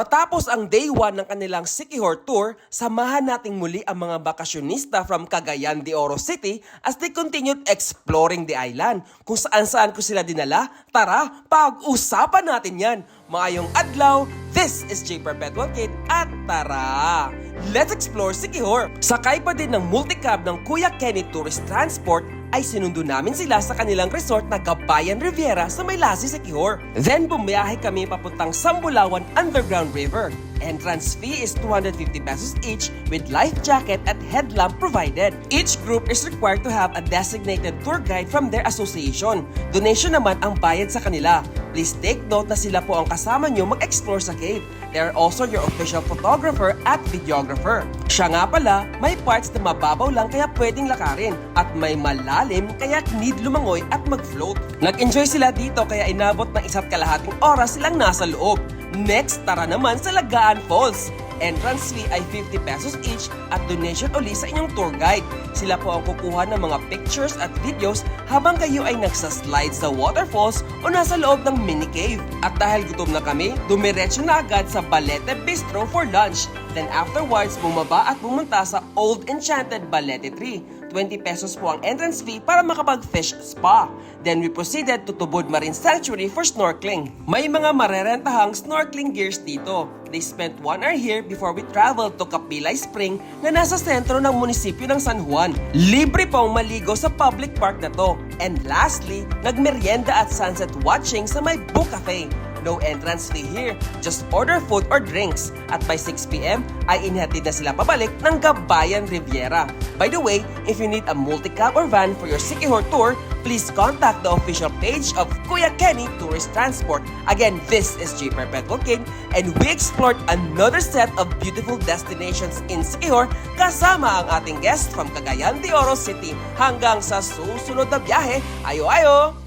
Matapos ang day 1 ng kanilang Siquijor Tour, samahan nating muli ang mga bakasyonista from Cagayan de Oro City as they continued exploring the island. Kung saan-saan ko sila dinala, tara, pag-usapan natin yan. Maayong adlaw, this is J. Perpetual Kid at tara! Let's explore Siquijor! Sakay pa din ng multicab ng Kuya Kenny Tourist Transport ay sinundo namin sila sa kanilang resort na Gabayan Riviera sa Maylasi, Siquijor. Then bumiyahe kami papuntang Sambulawan Underground River. Entrance fee is 250 pesos each with life jacket at headlamp provided. Each group is required to have a designated tour guide from their association. Donation naman ang bayad sa kanila. Please take note na sila po ang kasama nyo mag-explore sa cave. They are also your official photographer at videographer. Siya nga pala, may parts na mababaw lang kaya pwedeng lakarin at may malalim kaya need lumangoy at mag-float. Nag-enjoy sila dito kaya inabot ng 1.5 oras silang nasa loob. Next, tara naman sa Lagaan Falls. Entrance fee ay 50 pesos each at donation uli sa inyong tour guide. Sila po ang kukuha ng mga pictures at videos habang kayo ay nagsaslide sa waterfalls o nasa loob ng mini cave. At dahil gutom na kami, dumiretso na agad sa Balete Bistro for lunch. Then afterwards, bumaba at pumunta sa Old Enchanted Balete Tree. 20 pesos po ang entrance fee para makapag-fish spa. Then we proceeded to Tubod Marine Sanctuary for snorkeling. May mga marerentahang snorkeling gears dito. They spent 1 hour here before we traveled to Capilay Spring na nasa sentro ng munisipyo ng San Juan. Libre pong maligo sa public park na to. And lastly, nagmerienda at sunset watching sa may Book Cafe. No entrance fee here, just order food or drinks. At by 6 p.m. ay inhatid na sila pabalik ng Gabayan Riviera. By the way, if you need a multi-cab or van for your Siquijor tour, please contact the official page of Kuya Kenny Tourist Transport. Again, this is J. Perpetual Kid and we explored another set of beautiful destinations in Siquijor kasama ang ating guest from Cagayan de Oro City. Hanggang sa susunod na biyahe, ayo-ayo!